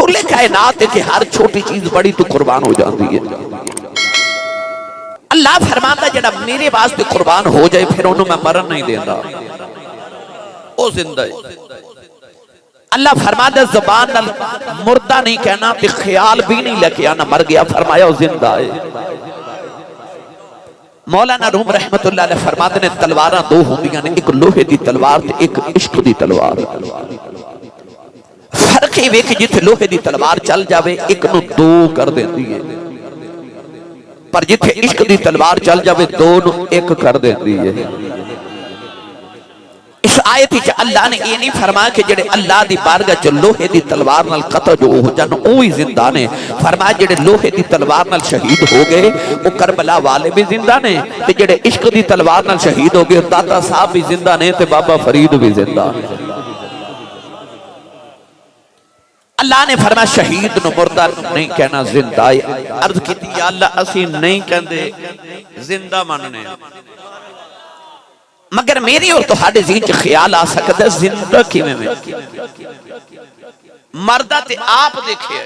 اصول کائنات ہے کہ ہر چھوٹی چیز بڑی تو قربان ہو جاتی ہے. اللہ فرماتا جڑا میرے واسطے قربان ہو جائے پھر انہوں میں مرن نہیں دینا، او زندہ ہے. اللہ فرماتا زبان مردہ نہیں کہنا تے خیال بھی نہیں لے کے آنا مر گیا، فرمایا وہ زندہ ہے. مولانا روم رحمت اللہ علیہ فرماتے نے تلواراں دو ہوندیاں نے، ایک لوہے دی تلوار تے ایک عشق دی تلوار. فرق یہ کہ جتھے لوہے دی تلوار چل جاوے ایک نو دو کر دیندی ہے، پر جتھے عشق دی تلوار چل جاوے دو نو ایک کر دیندی ہے. اس آیت وچ اللہ نے یہ نہیں فرمایا کہ جڑے اللہ دی بارگاہ چ لوہے دی تلوار نال قتل جو ہو جان اوہی زندہ نے. فرمایا جڑے لوہے دی تلوار نال شہید ہو گئے وہ کربلا والے بھی زندہ نے، تے جڑے عشق دی تلوار نال شہید ہو گئے داتا صاحب بھی زندہ نے تے بابا فرید بھی زندہ نے. اللہ نے فرمایا شہید نو مردہ نہیں کہنا زندہ ہے. عرض کی تھی یا اللہ اسی نہیں کہندے زندہ ماننے، مگر میری اور تہاڈے ذہن چ خیال آ سکتا ہے زندہ کیویں میں مردہ تے آپ دیکھے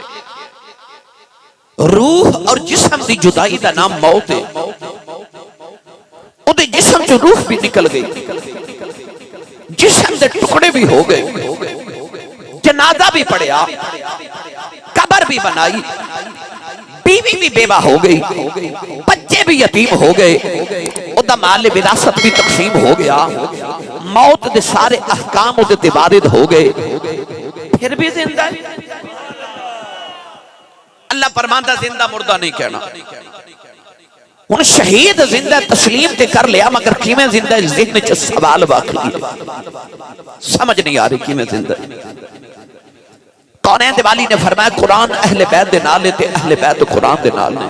روح اور جسم دی جدائی دا نام موت ہے. او دے جسم چ روح بھی نکل گئی، جسم دے ٹکڑے بھی ہو گئے، جنازہ بھی پڑیا، قبر بھی بنائی، بیوی بھی بیوہ ہو گئی، بچے بھی یتیم ہو گئے، ادا مال وراثت بھی تقسیم ہو گیا، موت دے سارے احکام ادھے تے وارد ہو گئے، پھر بھی زندہ ہے. اللہ فرماتا زندہ مردہ نہیں کہنا. ان شہید زندہ تسلیم تے کر لیا مگر کیویں زندہ ہے ذہن چ سوال باقی سمجھ نہیں آ رہی کیویں زندہ ہے. قرآن دے والی نے فرمایا قرآن اہل بیت دے نال تے اہل بیت قرآن دے نال نے.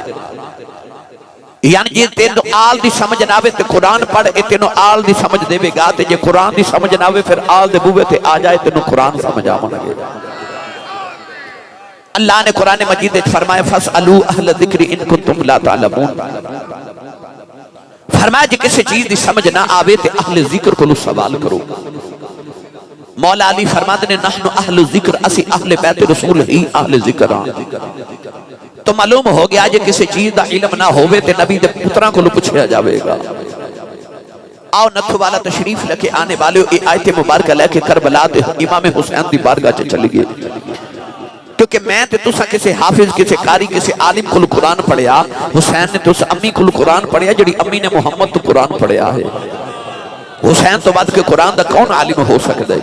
یعنی جی تینو آل دی سمجھ ناوے تے قرآن پڑھ اے تینو آل دی سمجھ دے بے گا تے جے قرآن دی سمجھ ناوے پھر آل دے بوے تے آ جائے تینو قرآن سمجھ آمن لگے. اللہ نے قرآن مجید فرمایا فَاسْأَلُوا أَهْلَ الذِّكْرِ إِن كُنتُمْ لَا تَعْلَمُونَ. فرمایا جی کسی چیز دی سمجھ نہ آوے تے اہل ذکر کو سوال کرو. مولا علی فرماتے نے نحن اہل ذکر اسی اہل بیت رسول ہی اہل ذکر آن. تو معلوم ہو گیا جے کسی چیز دا علم نہ ہوئے تے نبی دے پتران کو پوچھا جاوے گا. آؤ نتھو والا تشریف لے کے آنے والے اے آیت مبارکہ لے کے کربلا دے امام حسین دی بارگاہ چ چلی گئے. کیونکہ میں تے تسا کسی حافظ کسی قاری کسی عالم کو قرآن پڑھیا، حسین نے تسا امی کو قرآن پڑھیا جڑی امی نے محمد تو قرآن پڑھیا ہے. حسین تو بعد کے قرآن دا کون عالم ہو سکتا ہے؟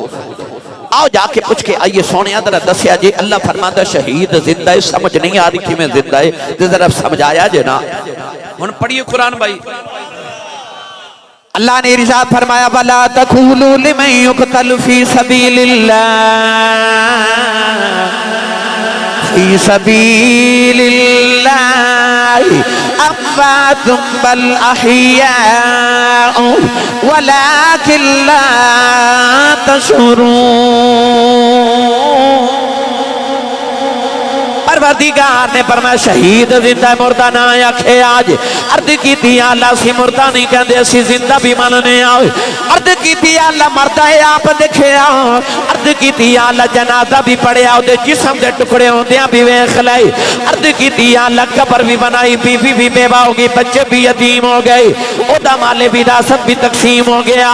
آؤ جا کے پوچھ کے آئیے سونے ذرا دسیا جی اللہ فرماتا شہید زندہ ہے سمجھ نہیں آ رہی کہ میں زندہ ہے ذرا سمجھایا جے نا. ہن پڑھیے قرآن بھائی. اللہ نے ارشاد فرمایا وَلَا تَقُولُوا لِمَن يُقْتَلُ فِي سَبِيلِ اللَّهِ فِي سَبِيلِ اللَّهِ أَمْوَاتٌ بَلْ أَحْيَاءٌ وَلَكِنْ لَا تَشْعُرُونَ. پروردگار نے فرمایا شہید زندہ مردہ نہ آکھے آج. عرض کی تھی اللہ سی مردہ نہیں کہندے اسی زندہ بھی مننے آئے. عرض کی تھی اللہ مردہ ہے آپ دیکھے آؤ. عرض کی تھی اللہ جنازہ بھی پڑے آؤ دے جسم دے ٹکڑے ہوندیاں بھی ویکھ لائے. عرض کی تھی اللہ قبر بھی بنائی بیوی بھی بیوہ ہوگی بچے بھی یتیم ہو گئے ادا مال وراثت بھی تقسیم ہو گیا.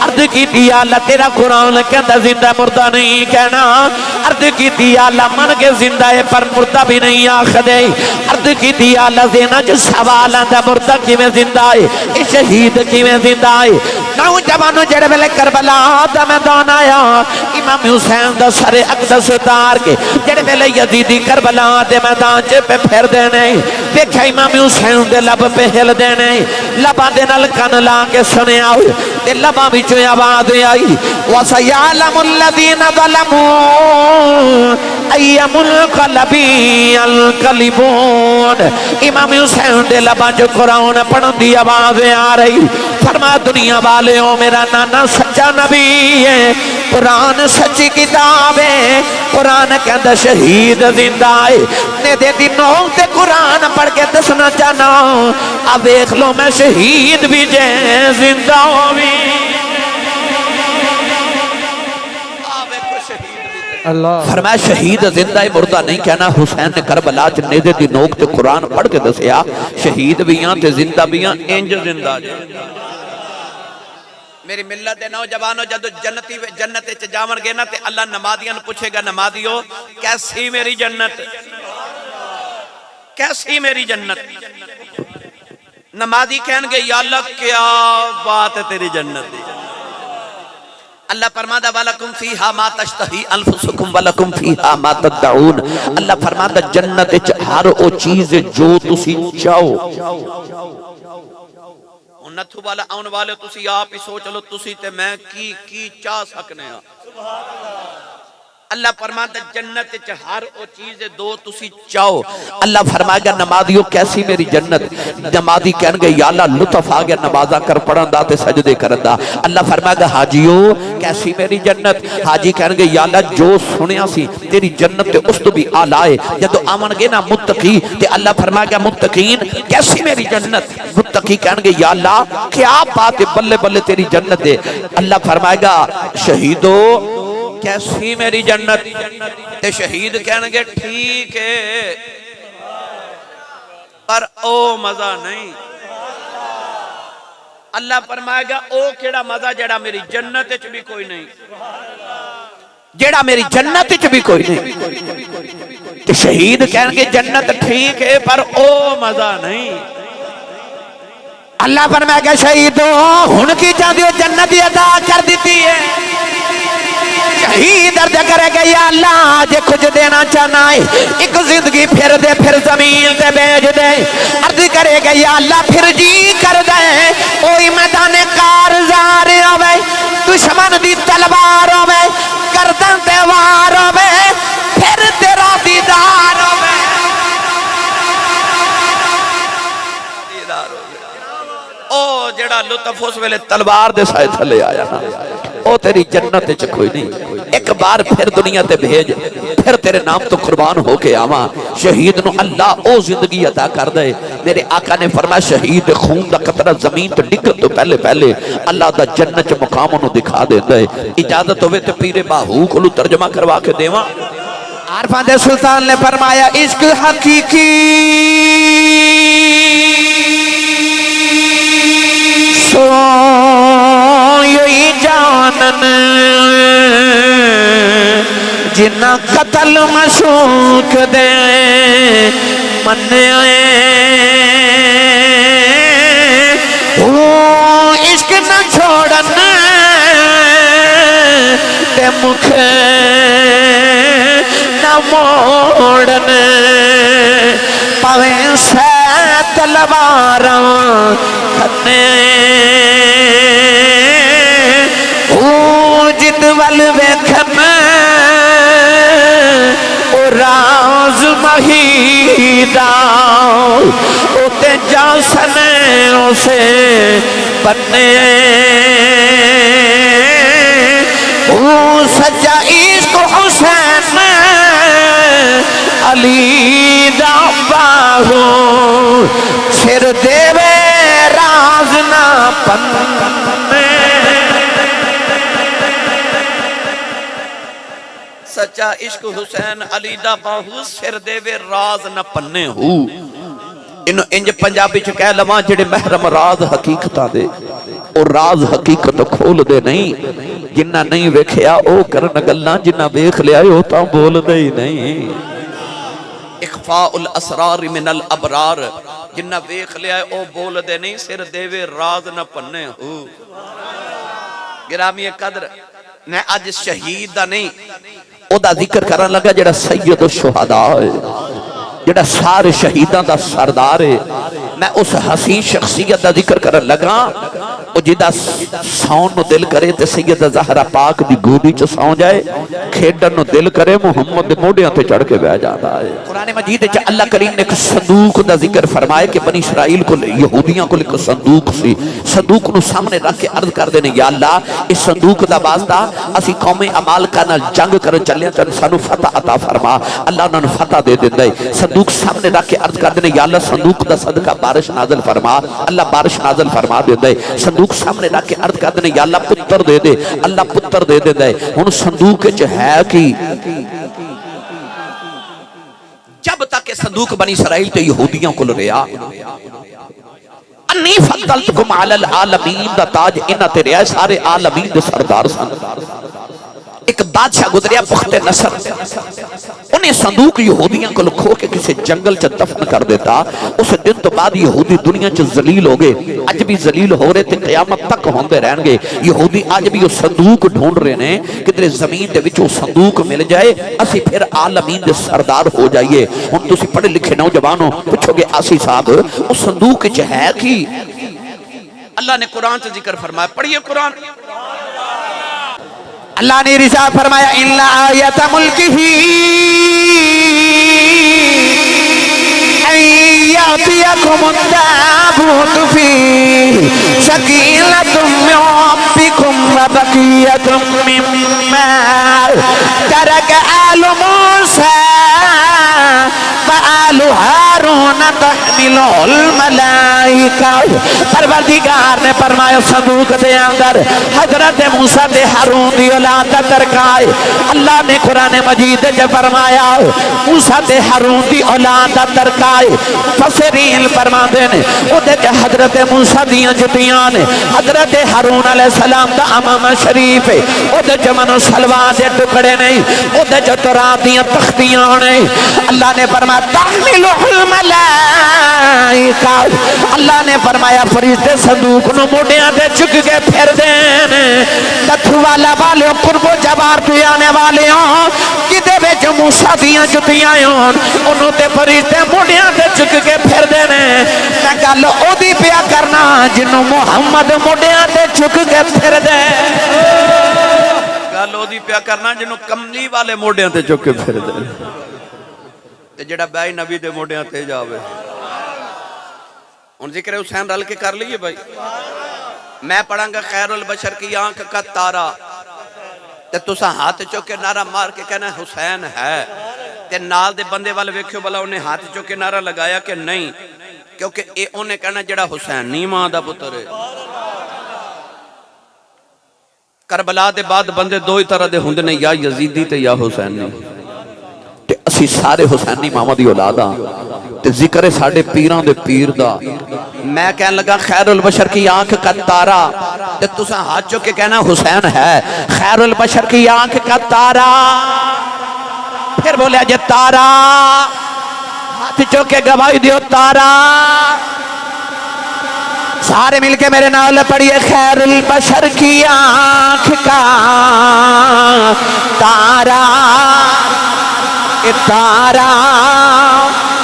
عرض کی تھی اللہ تیرا قرآن کہندا زندہ مردہ نہیں کہنا. عرض کی تھی اللہ من کے زندہ ہے پر مردہ بھی نہیں آخدے. عرض کی تھی اللہ زینا جو سوال آندہ مردہ کی میں زندہ ہے شہید کی میں زندہ ہے. نوجوانوں جڑے ویلے کربلا دا میدان آیا امام حسین دا سر اقدس اتار کے جڑے ویلے یزیدی کربلا دے میدان چ پہ پھر دینے دیکھا امام حسین دے لب پہ ہل دینے لبا دے نال کان لا کے سنے آؤ تے لبا وچوں آواز آئی وَسَيَعْلَمُ الَّذِينَ ظَلَمُوا أَيَّ مُنْقَلَبٍ يَنْقَلِبُونَ. امام حسین دے لبا جو قرآن پڑھن دی آواز آ رہی. فرما دنیا والے ہو میرا نانا سچا نبی ہے قرآن سچی کتاب ہے. قرآن کہندہ شہید زندہ ہے نے دے دنوں تے قرآن پڑھ کے دسنا چاہنا اب دیکھ لو میں شہید بھی جے زندہ ہو بھی. فرمایا شہید زندہ مردہ نہیں کہنا. حسین نے کربلا چ نیزے دی نوک تے قرآن پڑھ کے دسیا شہید بھی ہاں تے زندہ بھی ہاں انج زندہ جے. میری ملت دے نوجوانوں جدو جنت چ جاون گے نا تے اللہ نمازیاں نوں پوچھے گا نمازیو کیسی میری جنت, کیسی میری جنت. نمازی کہن گے یا اللہ کیا بات ہے تیری جنت دی. اللہ فرماتا وَلَكُمْ فِيهَا مَا تَشْتَهِي أَنفُسُكُمْ وَلَكُمْ فِيهَا مَا تَدَّعُونَ. اللہ فرماتا جنت وچ ہر او چیز جو تسی چاہو. نتھو والا آن والے تسی آپ ہی سوچ لو تسی تے میں کی چاہ سکنے ہاں. اللہ فرماتا جنت وچ ہر او چیز دو تسی چاہو. اللہ فرمائے گا نمازیو کیسی میری جنت. نمازی کہن گے یا اللہ لطف آ گیا نمازاں کر پڑھن دا تے سجدے کرن دا. اللہ فرمائے گا حاجیو کیسی میری جنت. حاجی کہن گے یا اللہ جو سنیا سی تیری جنت تے اس تو بھی اعلی ہے. جدو آون گے نا متقی تے اللہ فرمائے گا متقین کیسی میری جنت. متقی کہن گے یا اللہ کیا بات ہے بلے بلے تیری جنت ہے. اللہ فرمائے گا شہیدو کیسی میری جنت. تے شہید کہنے گے ٹھیک ہے پر او مزہ نہیں. اللہ فرمائے گا او کیڑا مزہ جڑا میری جنت وچ بھی کوئی نہیں, جڑا میری جنت وچ بھی کوئی نہیں. تے شہید کہنے گے جنت ٹھیک ہے پر او مزہ نہیں. اللہ فرمائے گا شہیدو ہن کی چاہتے ہو جنت عطا کر دیتی ہے. شہید عرض کرے گا یا اللہ جے کچھ دینا چاہنا ہے ایک زندگی پھر دے پھر زمین دے بیج دے. عرض کرے گا یا اللہ پھر جی کر دے اوئی میدان کارزار ہوئے دشمن دی تلوار ہوئے گردن تے وار ہوئے پھر تیرا دیدار ہوئے. او جڑا لطف اس ویلے تلوار دے سائے تھلے آیا نا او تیری جنت وچ کوئی نہیں. ایک بار پھر دنیا تے بھیج پھر تیرے نام تو قربان ہو کے آواں. شہید نو اللہ او زندگی عطا کر دے. میرے آقا نے فرمایا شہید خون دا قطرہ زمین تے ڈگن تو پہلے اللہ دا جنت چ مقام انہوں دکھا دیندا ہے. اجازت ہوئے تے پیر باہو کولو ترجمہ کروا کے دیواں. عارفاں دے سلطان نے فرمایا عشق حقیقی سوئی جانن جنہ قتل مشوق دے مننے او عشق نہ چھوڑن تے مکھ نہ موڑن پویں سے تلواراں کھنے او جدول ویکھن او راز مہیدہ او تے جاسن اسے بنے او سجا عشق حسین علی دا باہو سر دیوے راز نہ پنے. سچا عشق حسین علی دا باہو سر دیوے راز نہ پنے ہو. انہوں انج پنجابی چ کہہ لواں جڑے محرم راز حقیقتاں دے او راز حقیقت کھول دے نہیں. جنہ نہیں ویکھیا او کرن گلاں جنہ ویکھ لیا او تاں بول دے ہی نہیں. اخفاء الاسرار من الابرار جنہ ویکھ لیا او بول دے نہیں. سر دیوے راز نہ پنے ہو. گرامی قدر میں آج شہید دا نہیں او دا ذکر کرن لگا جڑا سید الشہداء ہے جڑا سارے شہیداں دا سردار ہے. میں اس حسین شخصیت دا ذکر کرن لگا او جدا سون نو دل کرے تے سیدہ زہرا پاک دی گودی چ سو جائے کھیڈن نو دل کرے محمد دے موڈیاں تے چڑھ کے بیٹھ جاتا ہے. قرآن مجید وچ اللہ کریم نے ایک صندوق دا ذکر فرمایا کہ بنی اسرائیل کو یہودیاں کو ایک صندوق سی. صندوق نو سامنے رکھ کے عرض کر دینے یا اللہ اس صندوق دا واسطہ اسی قوم عمالقہ نال جنگ کرن چلے تے سانو فتح عطا فرما. اللہ انہاں نو فتح دے دیندا ہے. صندوق سامنے رکھ کے عرض کر دینے یا اللہ صندوق دا صدقہ بارش نازل فرما. اللہ بارش نازل فرما دیندا ہے. صندوق صندوق سامنے رکھ کے عرض کر دینے یا اللہ پتر دے دے، اللہ پتر دے دے دے. ہن صندوق وچ ہے کی جب تک کہ صندوق بنی اسرائیل تے یہودیاں کول رہیا انی فضلتکم علی العالمین دا تاج انہاں تے رہیا سارے عالمین دے سردار سن. ایک بادشاہ گزریا بخت نصر، انہیں صندوق یہودیاں کو کھو کے کسی جنگل چ دفن کر دیتا. اس دن تو بعد یہودی دنیا چ ذلیل ہو گئے، اج بھی ذلیل ہو رہے تھے، قیامت تک ہوندے رہن گے. یہودی اج بھی وہ صندوق ڈھونڈ رہے ہیں کدھر زمین دے وچ وہ صندوق مل جائے اسی پھر عالمین دے سردار ہو جائیے. ہن تسی پڑھے لکھے نوجوانوں پوچھو گے آسی صاحب اس صندوق وچ ہے کی؟ اللہ نے قرآن سے ذکر فرمایا، پڑھیے قرآن. اللہ نے ارشاد فرمایا ان آیت ملکہ ان یاتیکم التابوت فیہ سکینۃ من ربکم وبقیۃ مما ترک آل موسیٰ وآل ہارون تحملہ الملائکہ. پروردگار نے فرمایا صندوق دے اندر حضرت موسیٰ تے ہارون دی اولاد دا ترکائے. اللہ نے قرآن مجید جو فرمایا موسیٰ تے ہارون دی اولاد دا ترکائے. فسرین فرما دینے او دے کہ حضرت موسیٰ دیاں جتیاں نے، حضرت ہارون علیہ السلام دا امام شریف ہے، او دے جمن و سلوان دے ٹکڑے نہیں، او دے جو تراب دیاں تختیاں نہیں. اللہ نے فرمایا تحملہ الملائکہ. اللہ نے فرمایا فرشتے صندوق نو موڈیاں دے چک کے پھر دینے. تتھو والا والے قرب و جوار پہ آنے والے ہوں کدے وچ موسیٰ دیاں جتیاں ہوں انہوں تے فرشتے موڈیاں دے چک کے پھر دینے. میں گل او دی پیا کرنا جنہوں محمد موڈیاں دے چک کے پھر دے. گل او دی پیا کرنا جنہوں کملی والے موڈیاں دے چک کے پھر دے تے جڑا بھائی نبی دے موڈیاں تے جاوے. ان ذکر حسین رل کے کر لیے بھائی. میں پڑھاں گا خیر البشر کی آنکھ کا تارا تے تسا ہاتھ چوکے نعرہ مار کے کہنا حسین ہے تے نال دے بندے والے ویکھو بلا انہیں ہاتھ چوکے نعرہ لگایا کہ نہیں، کیونکہ اے انہیں کہنا جڑا حسین نہیں ماں دا پتر ہے. کربلا دے بعد بندے دو ہی طرح دے ہوندے نے، یا یزیدی تے یا حسینی. تے اسی سارے حسینی ماما دی اولاد ہاں تے ذکر ہے ساڑھے پیران دے پیر دا. میں کہنے لگا خیر البشر کی آنکھ کا تارا تے تسا ہاتھ چوکے کہنا حسین ہے. خیر البشر کی آنکھ کا تارا پھر بولے جے تارا ہاتھ چوکے گواہی دیو تارا. سارے مل کے میرے نال پڑھیے خیر البشر کی آنکھ کا تارا. تارا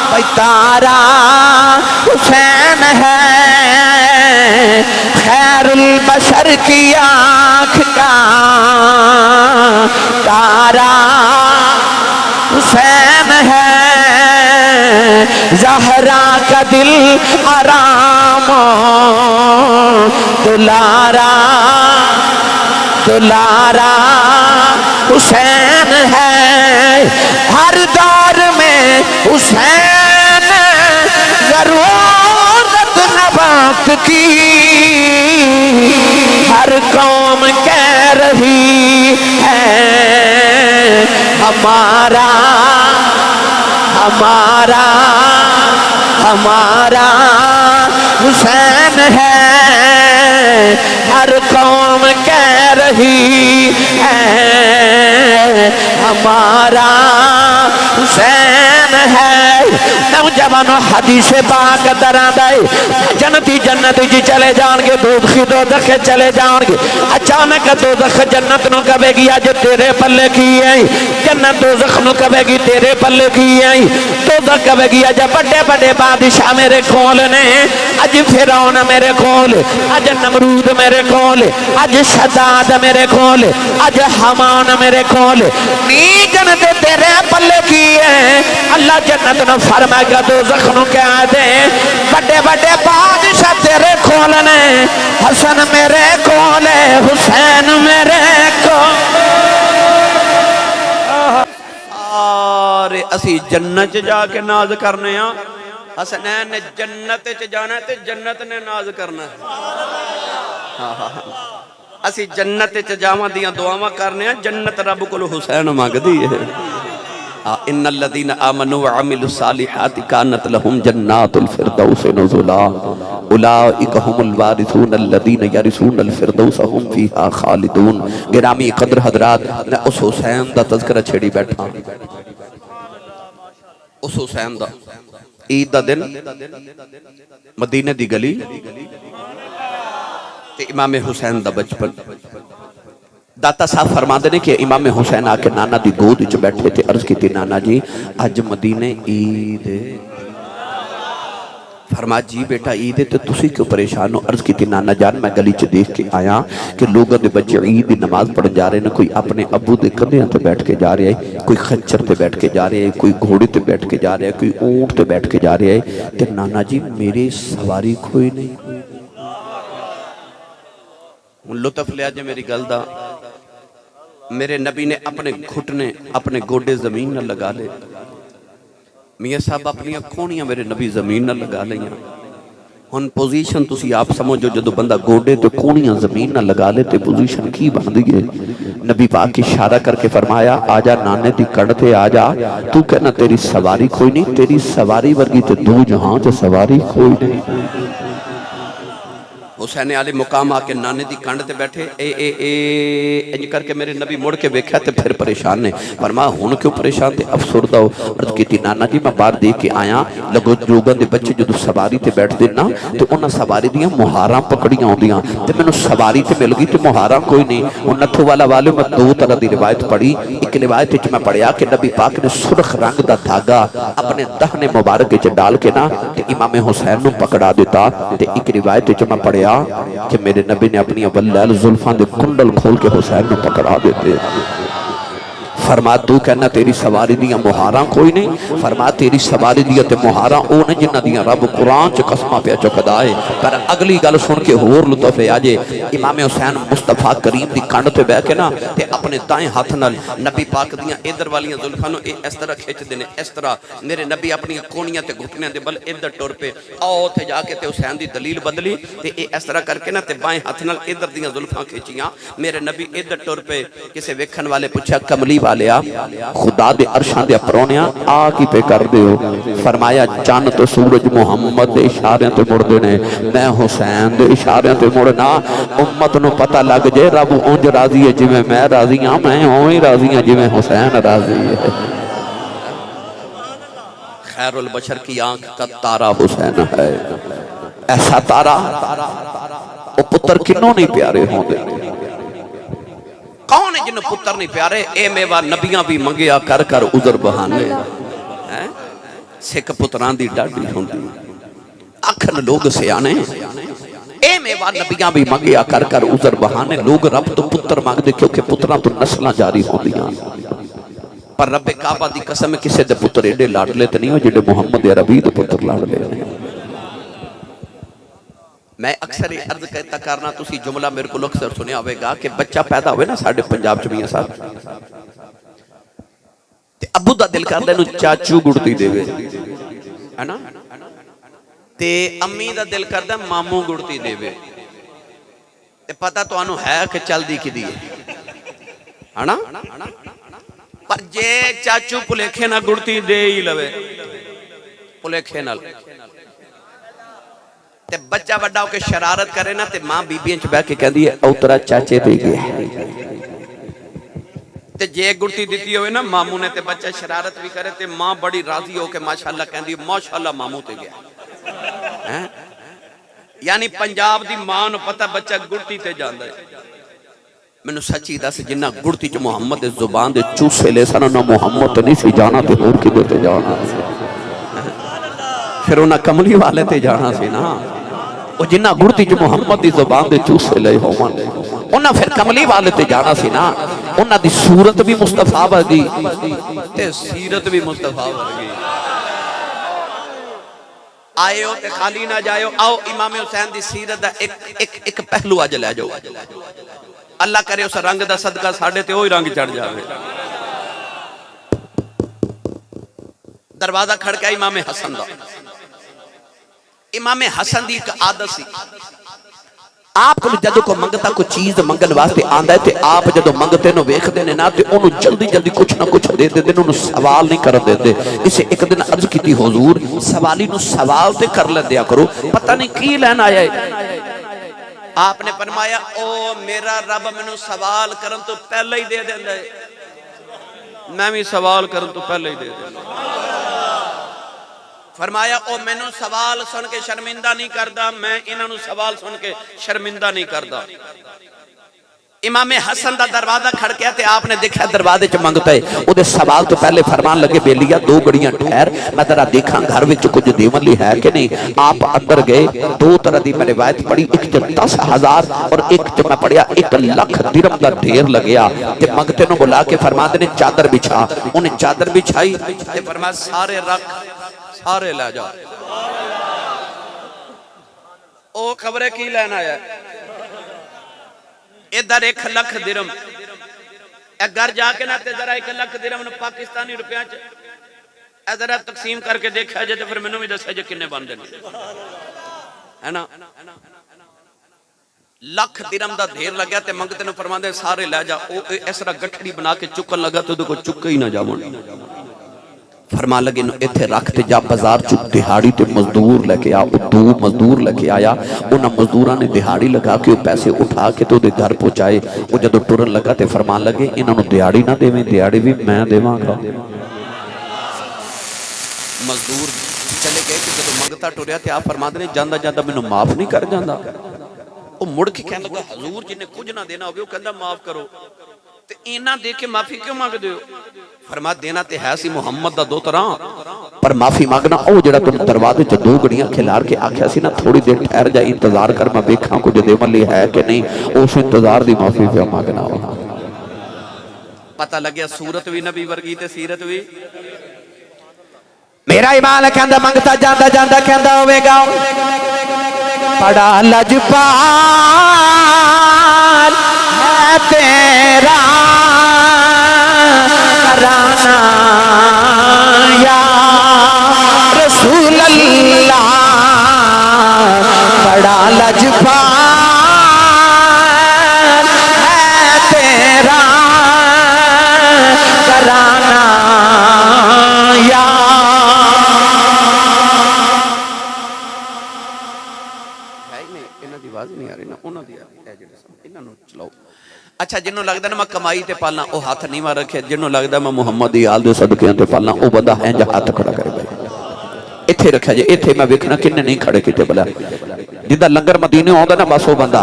بھائی تارا حسین ہے. خیر البشر کی آنکھ کا تارا حسین ہے. زہرا کا دل آرام دلارا دلارا حسین ہے. ہر دور میں حسین ضرورت ہے وقت کی. ہر قوم کہہ رہی ہے ہمارا ہمارا ہمارا حسین ہے. ہر قوم کہہ رہی ہے ہمارا حسین ہے. نوجوانوں حدیث پاک درا دے جنتی جنت جی چلے جان گے، دوزخی دوزخ چلے جان گے. اچانک دوزخ جنت نو کہے گی اج تیرے پلے کی ہے، جنت دوزخ نو کہے گی تیرے پلے کی ہے. دوزخ کہے گی اج بڑے بڑے بادشاہ میرے کول نے، اج فرعون میرے کول، اج نمرود میرے کول، اج شداد میرے کول، اج حامان میرے کول. نی جنت تیرے پلے کی ہے. اللہ جنت نو فرمائے گا دوزخ نو کہہ دے بڑے بڑے بادشاہ تیرے کول نے، حسن میرے کول ہے، حسین میرے کول. سارے اسی جنت جا کے ناز کرنے ہاں. حسنین نے جنت چ جانا تے جنت نے ناز کرنا ہے. ہاں ہاں ہاں اسی جنت چ جاواں دیاں دعاواں کرنے ہیں، جنت رب کولو حسین منگدی ہے۔ ان الذين امنوا وعملوا الصالحات كانت لهم جنات الفردوس نزلا اولئك هم الوارثون الذين يرثون الفردوس هم فيها خالدون۔ گرامی قدر حضرات، میں اس حسین دا تذکرہ چھڑی بیٹھا، اس حسین دا عید دا دن مدینہ دی گلی تے امام حسین دا بچپن، داتا صاحب فرما دینے کہ امام حسین آکے نانا دی گود وچ بیٹھے تھے، عرض کی تھی نانا جی اج مدینے عید ہے۔ فرما جی بیٹا عید ہے تو تسی کیوں پریشان ہو؟ عرض کی تھی نانا جان میں گلی چ دیکھ کے آیا کہ لوگوں دے بچے عید دی نماز پڑھ جا رہے ہیں، کوئی اپنے ابو دے کندھیاں تے بیٹھ کے جا رہے ہیں، کوئی خچر تے بیٹھ کے جا رہے ہیں، کوئی گھوڑے تے بیٹھ کے جا رہے ہیں، کوئی اونٹ تے بیٹھ کے جا رہے ہیں کہ نانا جی میرے سواری کوئی نہیں۔ لطف لیا جے میری گل دا، میرے نبی نے اپنے گھٹنے اپنے گوڈے زمین نہ لگا لے، میاں صاحب اپنی کونیاں میرے نبی زمین نہ لگا لیں۔ ہن پوزیشن تسی آپ سمجھو جدو بندہ گوڈے تو کونیاں زمین نہ لگا لے تے پوزیشن کی بن دی ہے؟ نبی پاک اشارہ کر کے فرمایا آجا نانے دی کڑتے آجا، تو کہنا تیری سواری کوئی نہیں، تیری سواری ورگی تے دو جہاں تے سواری کوئی نہیں۔ حسین علی مقام آکے نانے دی کانڈ تے بیٹھے، انج کر کے میرے نبی مڑ کے بیکھا تے پھر پریشان نے فرمایا ہون کیوں پریشان تے افسردہ ہو؟ عرض کی تھی نانا جی میں بار دیکھ کے آیا لگو لوگوں دے بچے جدو سواری تے بیٹھ دینا تو انہاں سواری دیاں مہاراں پکڑیاں ہوں دیاں تے میں نے سواری تے مل گئی تے مہاراں کوئی نہیں۔ ان نتھو والا والے میں دو طرح دی روایت پڑھی، ایک روایت وچ میں پڑھیا کہ نبی پاک نے سرخ رنگ دا دھاگا اپنے دہنے مبارک وچ ڈال کے نا تے امام حسین نو پکڑا دیتا تے ایک روایت وچ میں پڑھیا کہ میرے نبی نے اپنی ابلیل زلفان دے کنڈل کھول کے حسین نے پکڑا دیتے۔ فرما تو کہنا تیری سواری دیاں مہاراں کوئی نہیں، فرما تیری سواری دیاں تے مہاراں او نہیں جنہ دیاں رب قرآن چ قسمہ پہ چکدا ہے۔ پر اگلی گل سن کے ہور لطف ہے آجے امام حسین مصطفیٰ کریم دی کانڈ تے بیٹھ کے نا تے اپنے دائیں ہاتھ نال نبی پاک دیاں ادھر والیاں زلفاں نو اس طرح کھچ دینے، اس طرح میرے نبی اپنی کونیاں تے گھٹنیاں دے بل ادھر ٹر پہ آؤ تے جا کے تے حسین دی دلیل بدلی تے اس طرح کر کے نا تے بائیں ہاتھ نال ادھر دیاں زلفاں کھچیاں، میرے نبی ادھر ٹر پہ کسے ویکھن والے پوچھا کملی والیا خدا دے عرشاں دے پرونیاں آ کی پہ کر دے ہو؟ فرمایا چاند تو سورج محمد دے اشاریاں تے مڑ دینے، میں حسین دے اشاریاں تے مڑنا، امت نو پتہ لگ جے رب اونج راضی ہے جی میں راضی ہاں، میں ہوئی راضی ہاں جی میں حسین راضی ہے۔ خیر البشر کی آنکھ کا تارا حسین ہے، ایسا تارا وہ پتر کنوں نہیں پیارے ہوں گے؟ کون ہے جنہوں پتر نہیں پیارے؟ اے میوہ نبیاں بھی منگیا کر کر عذر بہانے، سکھ پتران دی ڈاڈی ہوں دی اکھن لوگ سے آنے، اے میوہ نبیاں بھی منگیا کر کر عذر بہانے، لوگ رب تو پتر مانگ دے کیونکہ پتران تو نسلہ جاری ہوں دیاں، پر رب کعبہ دی قسم کسے دے پتر ایڈے لاڑ لیتے نہیں ہو جنہے محمد عربی دے پتر لاڑ لے ہیں۔ میں اکثر عرض کہتا کرنا تسی جملہ میرے کو اکثر سنیا ہوئے گا کہ بچہ پیدا ہوئے نا ساڑھے پنجاب چمیاں صاحب تے ابو دا دل کر دے نو چاچو گڑتی دے وے ہے نا تے امی دا دل کر دے ماموں گڑتی دے وے تے پتہ تو انو ہے کہ چل دی کی دیئے ہے نا پر جے چاچو پلیکھے نہ گڑتی دے ہی لوے پلیکھے نہ تے بچہ وڈا ہو کے شرارت کرے نا تے ماں بی بیاں چ بیٹھ کے کہندی ہے اوترا چاچے دے گئے تے جے گڑتی دیتی ہوئے نا ماموں نے تے بچہ شرارت بھی کرے تے ماں بڑی راضی ہو کے ماشاءاللہ کہندی ماشاءاللہ ماموں تے گیا، یعنی پنجاب دی ماں نو پتہ بچہ گڑتی تے جاندا ہے۔ میں نے سچی دس جنہ گڑتی چ محمد دے زبان دے چوسے لے سن نہ محمد تے نہیں سی جانا تے اور کدے تے جانا سی، پھر انہاں کملی والے تے جانا سی نا، وہ جنہ گڑتی جو محمد دی زبان دے چوسے لئے ہومن انہاں پھر کملی والے تے جانا سی نا، انہاں دی صورت بھی مصطفیٰ ورگی تے سیرت بھی مصطفیٰ ورگی۔ آئے ہو تے خالی نہ جائے ہو، آؤ امام حسین دی سیرت دا ایک پہلو آج لے جاؤ، اللہ کرے اس رنگ دا صدقہ ساڑھے تے ہوئی رنگ چڑھ جاوے۔ دروازہ کھڑکا امام حسن دا، امام حسن دی ایک عادت سی آپ کو جدو کو منگتا کو چیز منگن واسطے آندا ہے تے آپ جدو منگتے نو ویکھدے نے نا تے اونوں جلدی جلدی کچھ نہ کچھ دے دے اونوں سوال نہیں کر دے دے. اسے ایک دن عرض کیتی حضور سوالی نو سوال تے کر لیا کرو پتہ نہیں کی لین آیا ہے. آپ نے فرمایا او میرا رب مینوں سوال کرن تو پہلے ہی دے دیندا ہے میں بھی سوال کرن تو پہلے ہی دے دیندا. فرمایا او مینوں سوال سن کے شرمندہ نہیں کردا میں انہاں نوں سوال سن کے شرمندہ نہیں کردا. امام حسن دا دروازہ کھڑکیا تے آپ نے دیکھا دروازے چ منگتا ہے او دے سوال تو پہلے فرمان لگے بیلیا 2 گھڑیاں ٹھہر میں ذرا دیکھاں گھر وچ کچھ دیون لی ہے کہ نہیں. آپ اندر گئے 2 طرح دی میں روایت پڑھی ایک چ 10,000 اور ایک چ میں پڑھیا 1 لاکھ درہم دا ڈھیر لگیا تے منگتے نو بلا کے فرماندے نے چادر بچھا. انہیں چادر بچھائی تے فرمایا سارے رکھ سارے لے جا. او خبریں کی لینا ہے ادھر 1 لاکھ درہم گھر جا کے نہ تے ذرا 1 لاکھ درہم نو پاکستانی روپیاں چ ذرا تقسیم کر کے دیکھا جے تے پھر مینوں بھی دسیا جے کنے بندے نے ہے نا. لاکھ درہم دا ڈھیر لگیا تے منگتے نو فرماندے سارے لے جا. او اس طرح گٹھڑی بنا کے چکن لگا تو کو چکے ہی نہ جاون. فرما لگے نو ایتھے رکھ تے جا بازار چ دہاڑی تے مزدور لے کے آ. 2 مزدور لے کے آیا انہاں مزدوراں نے دہاڑی لگا کے پیسے اٹھا کے تو دے گھر پہنچائے. وہ جدو ٹرن لگا تے فرما لگے انہاں نو دہاڑی نہ دیویں دہاڑی بھی میں دیواں گا. مزدور چلے گئے کہ جدو منگتا ٹریا تے آپ فرما دے جاندا جاندا مینوں معاف نہیں کر جاندا. وہ مڑ کے کہنے لگا حضور جن نے کچھ نہ دینا ہوگی وہ کہندا معاف کرو تے اینا دے کے معافی کیوں مانگ دے ہو. فرما دینا تے ہے سی محمد دا 2 طرح پر معافی مانگنا او جڑا تم دروازے چ 2 گھڑیاں کھلار کے آکھیا سی نا تھوڑی دیر ٹھہر جا انتظار کر میں ویکھاں کچھ دیون لی ہے کہ نہیں. اس انتظار دی معافی پہ مانگنا ہو. پتہ لگیا صورت بھی نبی ورگی تے سیرت بھی. میرا ایمان کہندا منگتا جاندا جاندا کہندا ہوے گا بڑا لجپال ہے تیرا کرانا یا رسول اللہ. بڑا لجپال ہے تیرا کرانا یا نہیں آ رہی نا انہاں دی انہاں نو چلاؤ. اچھا جنوں لگدا نا میں کمائی تے پالنا او ہاتھ نہیں مار رکھے. جنوں لگدا میں محمد دی آل دے صدقیاں تے پالنا او بندہ ہے جا ہاتھ کھڑا کرے بھائی ایتھے رکھیا جے. ایتھے میں ویکھنا کنے نہیں کھڑے کیتے بلا جدا لنگر مدینے ہوندا نا بس او بندہ.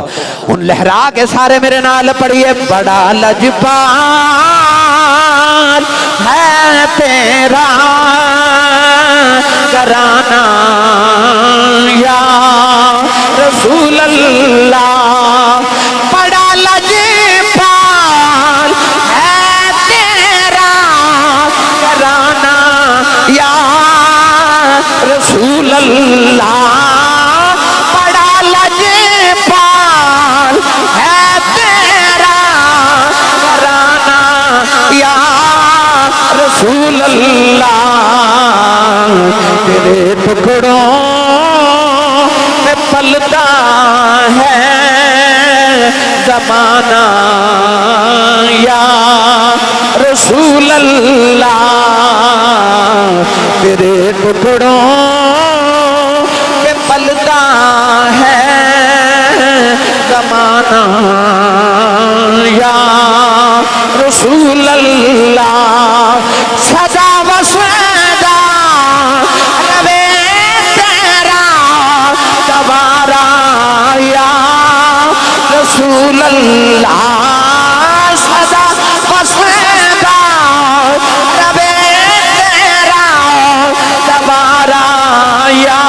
ہن لہرا کے سارے میرے نال پڑھیے بڑا لجپال ہے تیرا کرانا یا رسول اللہ. بڑا لجپال ہے تیرا کرانا یا رسول اللہ. بڑا لجپال ہے تیرا کرانا یا رسول اللہ. تیرے ٹکڑوں میں پلتا ہے زمانہ یا رسول اللہ. تیرے ٹکڑوں میں پلتا ہے زمانہ یا رسول اللہ. سدا وسدا روے تیرا دوبارہ یا رسول اللہ. سدا وسدا روے تیرا دوبارہ یا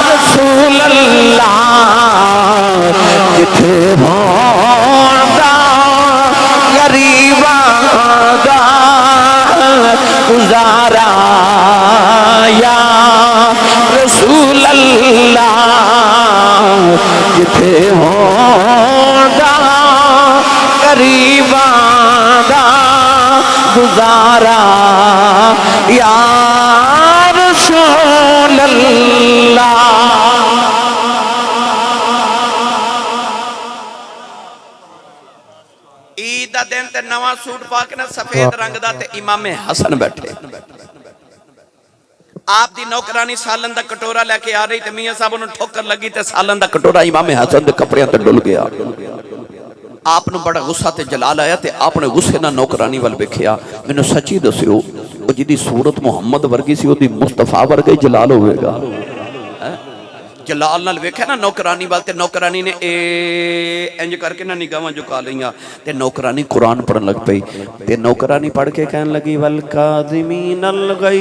رسول اللہ. جتھے ہوندا غریباں دا گزارا یا رسول اللہ. جتھے ہوندا غریباں دا گزارا یا رسول اللہ. دا دن تے نواں سوٹ پا کے نا سفید رنگ دا تے امام حسن بیٹھے آپ دی نوکرانی سالن دا کٹورا لے کے آ رہی تے میاں صاحب انہوں ٹھوکر لگی تے سالن دا کٹورا امام حسن دے کپڑیاں تے ڈل گیا آپ نے بڑا غصہ تے جلال آیا تے آپ نے غصے نہ نوکرانی وال ویکھیا میں نے سچی دسیو او جدی صورت محمد ورگی سی او دی مصطفیٰ ورگی جلال ہوئے گا جلال نال ویکھیا نا نوکرانی وال تے نوکرانی نے انج کر کے نہ نگاہاں جھکا لیاں تے نوکرانی قرآن پڑھن لگ پئی تے نوکرانی پڑھ کے کہن لگی والکاظمین الغیظ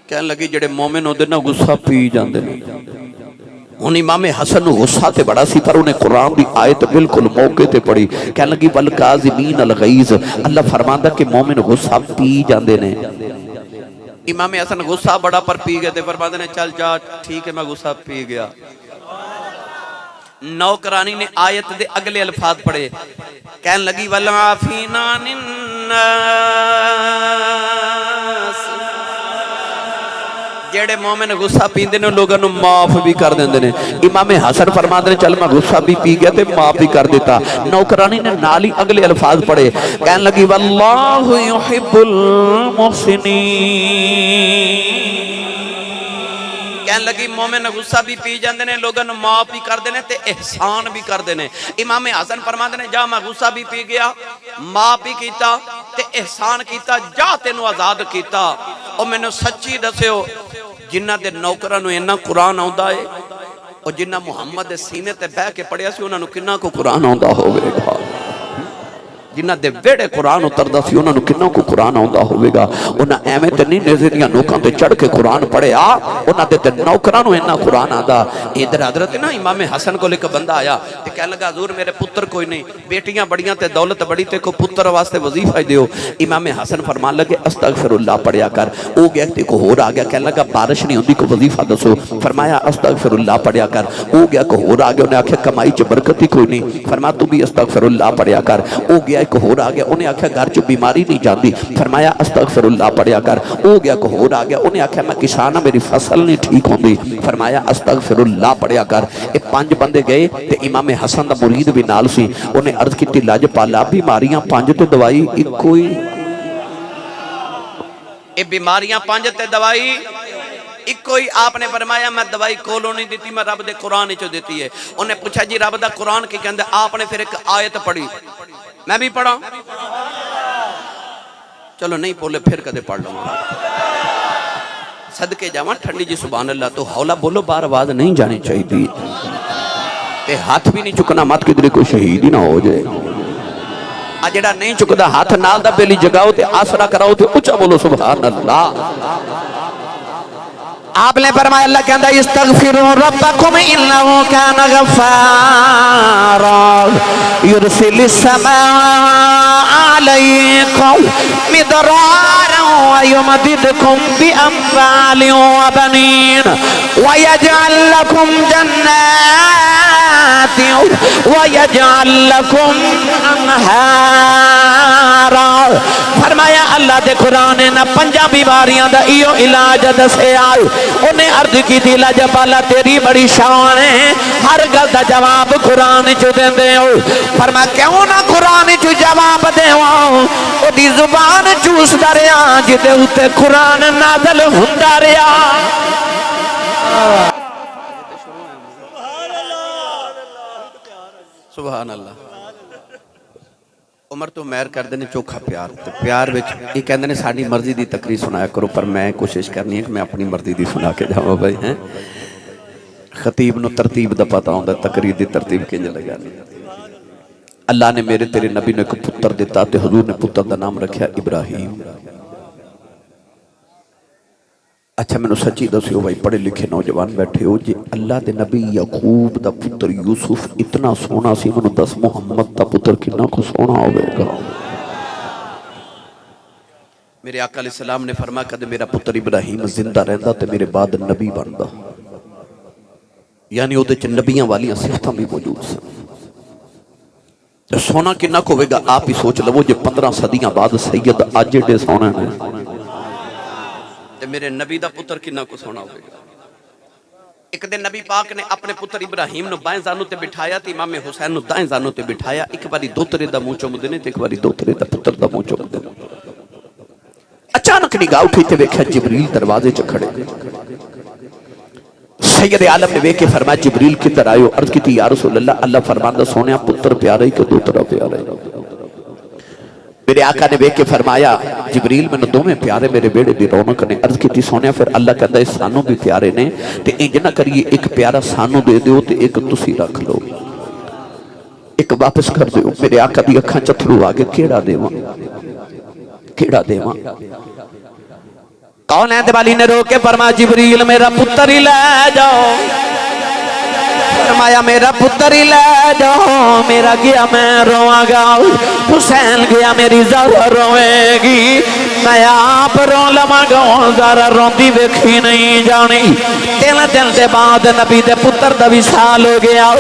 کہن لگی جڑے مومن ہوندے نا غصہ پی جاندے نے ہن امام حسن نو غصہ تے بڑا سی پر انہیں قرآن دی آیت بالکل موقع تے پڑھی کہن لگی والکاظمین الغیظ اللہ فرماندا کہ مومن غصہ پی جاندے نے امام حسن غصہ بڑا پر پی گئے تے فرماندے نے چل جا ٹھیک ہے میں غصہ پی گیا نوکرانی نے آیت دے اگلے الفاظ پڑھے کہن لگی والعافین عن الناس جیڑے مومن غصہ پیندے نے لوگوں نے معاف بھی کر دیندے نے امام حسن فرماندے نے چل میں غصہ بھی پی گیا تے معاف بھی کر دیتا نوکرانی نے نالی اگلے الفاظ پڑھے کہنے لگی واللہ یحب المحسنین کہنے لگی مومن غصہ بھی پی جاندے نے لوگوں نے معاف بھی کر دینے تے احسان بھی کر دینے امام حسن فرماندے نے جا میں غصہ بھی پی گیا معاف بھی کیتا تے احسان کیتا جا تینو آزاد کیتا او میں نے سچی دسیو جنہ دے نوکران نو اینا قرآن آندا ہے اور جنہ محمد دے سینے تے بہ کے پڑھیا سی انہاں نو کنہ کو قرآن آندا ہوئے گا جنہ دے ویڑے قرآن اتردا سی انہاں نو کنہ کو قرآن آندا ہوئے گا انہاں ایویں تے نہیں نیزے دیاں نوکاں تے چڑھ کے قرآن پڑھیا انہاں دے تے نوکراں نو اینا قرآن آندا ادھر حضرت نا امام حسن کو ایک بندہ آیا تے کہنے لگا حضور میرے پتر کوئی نہیں بیٹیاں بڑیاں تے دولت بڑی تے کو پتر واسطے وظیفہ دیو امام حسن فرمان لگے استغفر اللہ پڑھیا کر او گیا تے کو ہور آ گیا کہنے لگا بارش نہیں ہوندی کو وظیفہ دسو فرمایا استغفر اللہ پڑھیا کر او گیا کو ہور آ گیا انہیں آکھیا کمائی چ برکت ہی کوئی نہیں فرمایا تو بھی استغفر اللہ پڑھیا کر او گیا ایک ہور آ گیا انہیں آکھیا گھر چ بیماری نہیں جاندی فرمایا استغفر اللہ پڑھیا کر او گیا کو ہور آ گیا انہیں آکھیا میں کسان ہاں میری فصل نہیں ٹھیک ہوندی فرمایا استغفر اللہ پڑھیا کر اے 5 بندے گئے تے امام حسن دا مرید بھی نال سی انہیں عرض کیتی لاج پالا بیماریاں 5 تے دوائی اکو ہی اے بیماریاں 5 تے دوائی ایک کوئی آپ نے فرمایا میں دوائی کولوں نہیں دیتی میں رب دے قرآن چو دیتی ہے انہیں پوچھا جی رب دا قرآن کی کہندے آپ نے پھر ایک آیت پڑھی میں بھی پڑھا چلو نہیں بولے پھر کدے پڑھ لوں صدقے جاواں ٹھنڈی جی سبحان اللہ تو ہولا بولو بار آواز نہیں جانی چاہیے تھی تے ہاتھ بھی نہیں چکنا مت کدھر کوئی شہید ہی نہ ہو جائے جڑا نہیں چکدا ہاتھ نال دا بیلی جگاؤ تے آسرا کراؤ تے اچھا بولو سبحان اللہ آپ نے فرمایا اللہ کہندا استغفروا ربکم انه کان غفارا یرسل السماء علیکم مدرارا ویمددکم باموال وبنین ویجعل لکم جنات ویجعل لکم انہارا فرمایا اللہ دے قرآن نہ 5 بیماریاں دا ایو علاج دسے آئے انہیں عرض کی تھی لاجپالا تیری بڑی شان ہے ہر گل دا جواب قرآن چو دیں دے ہو فرما کیوں نہ قرآن چو جواب دے ہو او دی زبان چوس دریا جتے ہوتے قرآن نازل ہن دریا سبحان اللہ عمر تو مہر کر دینے چوکھا پیار پیار وچ یہ کہندے نے ساڈی مرضی دی تقریر سنایا کرو پر میں کوشش کرنی ہے کہ میں اپنی مرضی دی سنا کے جاواں بھائی ہیں خطیب نو ترتیب دا پتہ ہوندا تقریر دی ترتیب کنج لگانی اللہ نے میرے تیرے نبی نے ایک پتر دیتا تے حضور نے پتر دا نام رکھیا ابراہیم اچھا میں نے سچی دسیو بھائی پڑھے لکھے نوجوان بیٹھے ہو جی اللہ دے نبی یعقوب دا پتر یوسف اتنا سونا سی منو 10 محمد دا پتر کنا کو سونا ہوئے گا میرے آقا علیہ السلام نے فرمایا کہ میرا پتر ابراہیم زندہ رہندا تے میرے بعد نبی بندا یعنی وہ نبیاں والیاں صفتاں بھی موجود سن سونا کنا کو ہوئے گا آپ ہی سوچ لو جی 15 صدیاں بعد سید آج ایڈے سونا ہے تے میرے نبی دا پتر کنا کو سونا ہوئے گا ایک دن نبی پاک نے اپنے پتر ابراہیم نو بائیں زانو تے بٹھایا تے امام حسین نو دائیں زانو تے بٹھایا. ایک باری دوترے دا منہ چومدے نے تے ایک باری دوترے دا پتر دا منہ چومدے نے. اچانک نگاہ اٹھی تے ویکھیا جبریل دروازے چ کھڑے. سید عالم نے ویکھ کے فرمایا جبریل کدھر آئے؟ عرض کی یا رسول اللہ. اللہ فرماندا سونیا پتر پیارا ہی کہ دوترا پیارا ہے. میرے آقا نے ویکھ کے فرمایا جبریل میں دوویں پیارے میرے بیڑے دی رونق نے. عرض کی سونیا پھر اللہ کہندا ہے سانو بھی پیارے نے تے انج نہ کریے ایک پیارا سانو دے دیو تے ایک تسی رکھ لو, ایک واپس کر دیو. میرے آقا دی اکھاں چتھرو آ گئے. کیڑا دیواں کیڑا دیواں؟ کون ہے والی نے رو کے فرمایا جبریل میرا پتر ہی لے جاؤ. فرمایا میرا پتر ہی لے جاؤ. میرا گیا میں رواں گا, حسین گیا میری زہرا روے گی, میں آپ رو لواں گا. زہرا روندی ویکھی نہیں جانی. 3 دن دے بعد نبی دے پتر دا وصال ہو گیا.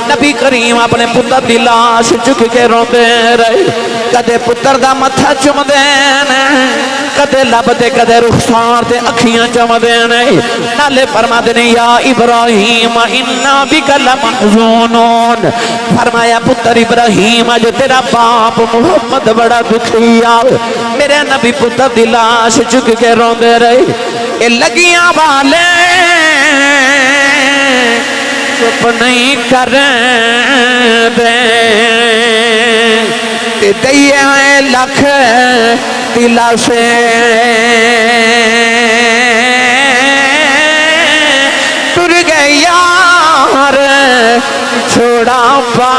نبی کریم اپنے پتر دی لاش چک کے روندے رہے. کدے پتر دا متھا چومدے نے, کدے لب دے کدے رخسار تے اکھیاں چومدے نے. نالے فرماندے نے یا ابراہیم انا بک لمحزونون. فرمایا پتر ابراہیم اج تیرا باپ محمد بڑا دکھی آ. میرے نبی پتر دی لاش چک کے روندے رہے. اے لگیاں والے چپ نہیں کریں دے تے دئیے لکھ دلا سے ٹر گئے یار چھوڑا پا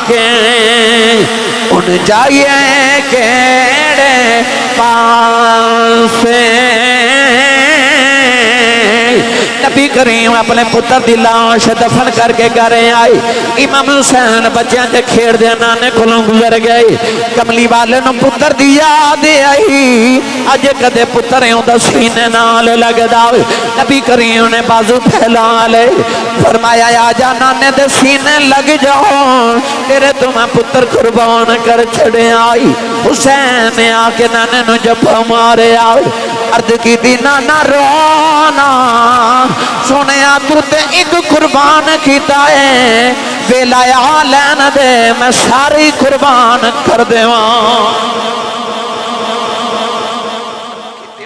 کے. ان جائیے کیڑے پاس نبی کریم اپنے پتر دی لاش دفن کر کے گھرے آئے. امام حسین بچیاں تے کھیڑ دے نانے کولوں گزر گئے. کملی والے نو پتر دی یاد آئی. اج کدے پتر اوندا سینے نال لگدا. نبی کریم نے بازو پھیلا لے. فرمایا آ جا نانے دے سینے لگ جاؤ, تیرے تو میں پتر قربان کر چھڑے آئی. حسین نے آ کے نانے نو جپا مارے آئے. عرض کی دی نانا رونا سونیا تو تے ایک قربان کیتا ہے, ویلایا لین دے میں ساری قربان کر دیواں.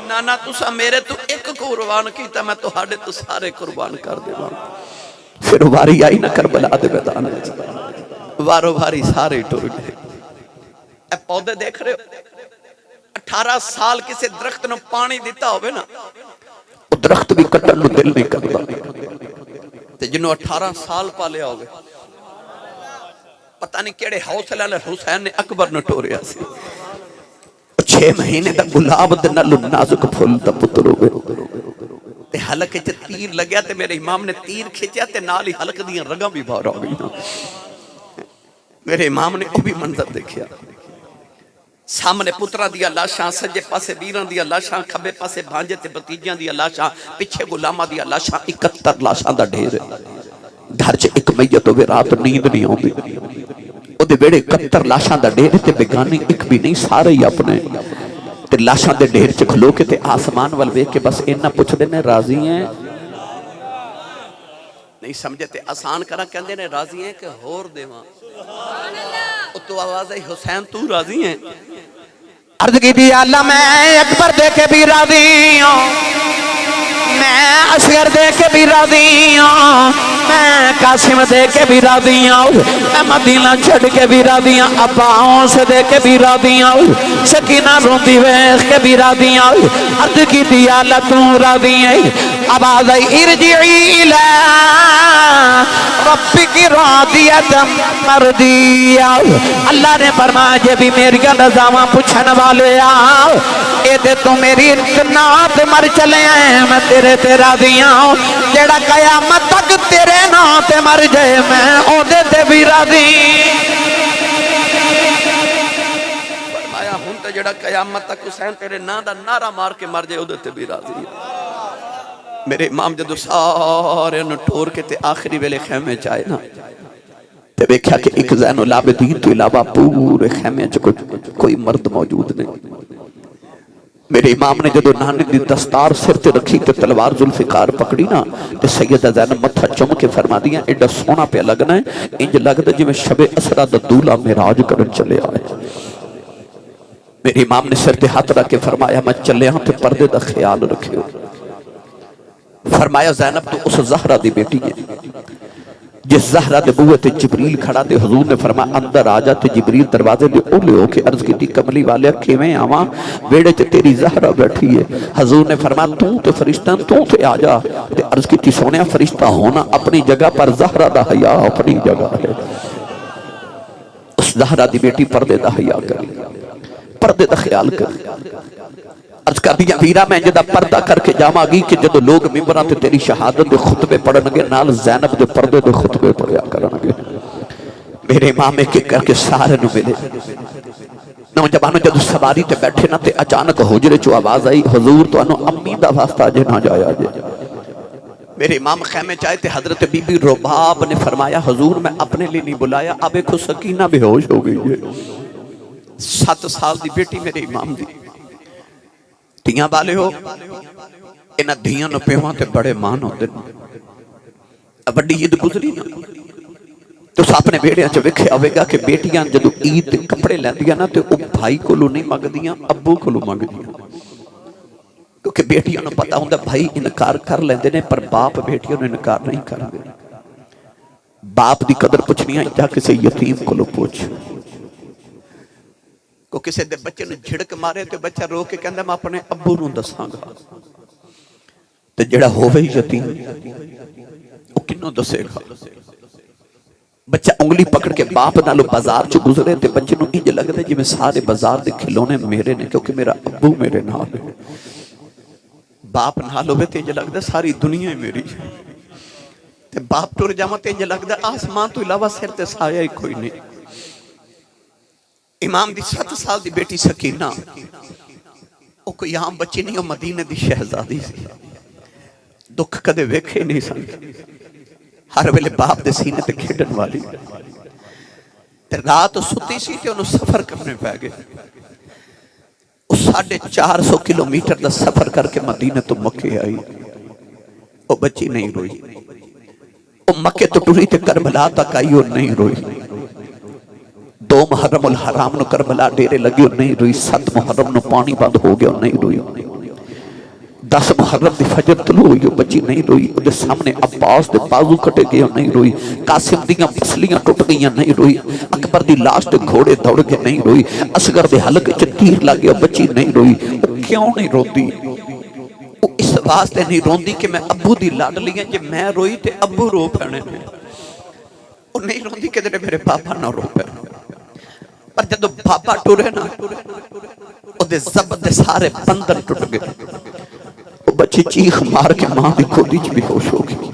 نانا تسا میرے تو ایک قربان کیتا, میں تو ہاڑے تو سارے قربان کر دیواں. پھر واری آئی نہ کربلا دے میدان وچ, وارو واری سارے ٹر گئے. اے پودے دیکھ رہے ہو, 18 سال کسے درخت نو پانی دیتا ہوئے نا, وہ درخت بھی کٹن نو دل نہیں کرتا. تے جنہوں 18 سال پالیا ہوئے, پتہ نہیں کیڑے حوصلہ نے حسین نے اکبر نو ٹوریا سی. 6 مہینے دا گلاب دے نال نازک پھول دا پتر ہوئے. تے حلق وچ تیر لگیا تے میرے امام نے تیر کھچیا تے نال ہی حلق دیاں رگاں بھی باہر آ گئیاں. میرے امام نے وہ بھی منظر دیکھیا. سامنے پترہ دیا لاشاں, سجے پاسے بیران دیا لاشاں, کھبے پاسے بھانجے تے بتیجیاں دیا لاشاں, پیچھے غلامہ دیا لاشاں. 71 لاشاں دا ڈھیر ہے. گھر چ ایک میت ہوئے رات نیند نہیں آتی. او دے بیڑے 71 لاشاں دا ڈھیر تے بیگانی ایک بھی نہیں, سارے ہی اپنے. تے لاشاں دے ڈھیر چ کھلو کے تے آسمان وال ویکھ کے بس انہاں پوچھ دے نے راضی ہیں نہیں سمجھے تے آسان کرا کہندے نے راضی ہیں کہ ہور دیواں. تو آواز ہے حسین تو راضی ہیں؟ عرض کی دی اللہ میں اکبر دے کے بھی راضی ہوں, میں اصغر دے کے بھی راضی ہوں, میں قاسم دے کے بھی راضی ہوں, میں مدینہ چھڑ کے بھی راضی ہوں, اباؤں سے دے کے بھی راضی ہوں, سکینہ روندی ویخ کے بھی راضی ہوں. عرض کی دی اللہ تو راضی ہے. آواز ہے ارجعی الہ ربک راضیۃ مرضیہ. اللہ نے فرمایا جے بھی میری رضاواں پوچھن والے آ, اے تے تو میری نات مر چلے ہیں, میں تیرے تے راضی ہوں. جیڑا قیامت تک تیرے نات مر جائے میں او دے تے بھی راضی. فرمایا ہن تے جیڑا قیامت تک حسین تیرے نا دا نعرہ مار کے مر جائے او دے تے بھی راضی. میرے امام جدو سارے نو ٹور کے تے آخری ویلے خیمے چاہے نا, تے دیکھا کہ ایک زین العابدین تو علاوہ پورے خیمے چ کوئی مرد موجود نہیں. میرے امام نے جدو نانے دی دستار سر تے رکھی تے تلوار ذوالفقار پکڑی نا تے سیدہ زینب متھا چم کے فرما دیا ایڈا سونا پہ لگنا ہے انج لگتا جی میں شب اسرا دا دولہ معراج کرن چلے آئے میرے امام نے سر تے ہاتھ رکھ کے فرمایا میں چلے ہاں تے پردے دا خیال رکھے ہو فرمایا زینب تو اس زہرہ دی بیٹی ہے جس زہرہ دے بوئے تے جبریل کھڑا تے حضور نے فرمایا اندر آجا تے جبریل دروازے دے اولے ہو کے عرض کی تھی کملی والے کھیویں آواں ویڑے تے تیری زہرہ بیٹھی ہے حضور نے فرمایا تو تے فرشتہ تو تے آجا تے عرض کی تھی سونیا فرشتہ ہونا اپنی جگہ پر زہرہ دا حیا اپنی جگہ ہے اس زہرہ دی بیٹی پردے دا حیا کر پردے دا خیال کر عرض کر دیا ویرہ میں جدہ پردہ کر کے جاما گی کہ جدو لوگ ممبران تے تیری شہادت دے خطبے پڑھنگے نال زینب دے پردے دے خطبے پڑھیا کرنگے میرے امام ایک ایک کر کے سارے نو ملے نوجوانوں جدو سواری تے بیٹھے نا تے اچانک حجرے چو آواز آئی حضور تو انو امی دا واسطہ جے نہ جایا جے میرے امام خیمے چاہے تے حضرت بی بی رباب نے فرمایا حضور میں اپنے لیے نہیں بلایا اب ایک سکینہ بے ہوش ہو گئی ہے 7 سال دی بیٹی میرے امام دی تیاں بالے ہو انہاں دھیاں نو پیوہاں تے بڑے مان ہو دن بڑی عید گزری نا تو ساپنے بیڑیاں چو وکھے آوے گا کہ بیٹیاں جدو عید کپڑے لیندیاں نا تے او بھائی کو لو نہیں مانگ دیاں ابو کو لو مانگ دیاں کیونکہ بیٹیاں نو پتا ہوں دا بھائی انکار کر لیندے نے پر باپ بیٹیاں نو انکار نہیں کر دے باپ دی قدر پوچھنیاں جا کسے یتیم کو لو پوچھ کو کسے دے بچے نے جھڑک مارے تو بچہ رو کے کہندہ میں اپنے ابو نو دساں گا تو جڑا ہووے یتیم وہ کنوں دسے گا بچہ انگلی پکڑ کے باپ نالو بازار چو گزرے تے بچے نو انج لگ دے جی میں سارے بازار دے کھلونے میرے نے کیونکہ میرا ابو میرے نال ہے باپ نالو بے تے انج لگ دے ساری دنیا میری تے باپ ٹور جامع تے انج لگ دے آسمان تو علاوہ سر تے سایہ ہی کوئی نہیں امام دی 7 سال دی بیٹی سکینہ وہ کوئی عام بچی نہیں وہ مدینہ دی شہزادی سی دکھ کدے ویکھے نہیں سن ہر ویلے باپ دے سینے تے کھیڑن والی تے رات ستی سی تے انہوں سفر کرنے پہ گئے وہ 450 کلومیٹر دا سفر کر کے مدینہ تو مکے آئی وہ بچی نہیں روئی وہ مکے تو ٹوری تے کربلا تک آئی وہ نہیں روئی 2 محرم الحرام نو کربلا ڈیرے لگی اور نہیں روئی 7 محرم نو پانی بند ہو گیا اور نہیں روئی 10 محرم دی فجر طلوع ہوئی اور بچی نہیں روئی دے سامنے عباس دے بازو کٹے گئے اور نہیں روئی قاسم دیاں پسلیاں ٹوٹ گئیاں نہیں روئی اکبر دی لاش دے گھوڑے دوڑ کے نہیں روئی اصغر دے حلق چ تیر لگے اور بچی نہیں روئی وہ کیوں نہیں روتی وہ اس واسطے نہیں روندی کہ میں ابو دی لاڈ لیاں جے میں روئی تے ابو رو پہنے نے وہ نہیں روندی کہ میرے پاپا نہ رو پہنے پر جدو بابا ٹورے نا او دے زبط دے سارے بندر ٹوٹ گئے وہ بچی چیخ مار کے ماں دی کھودی چ بے ہوش ہو گئی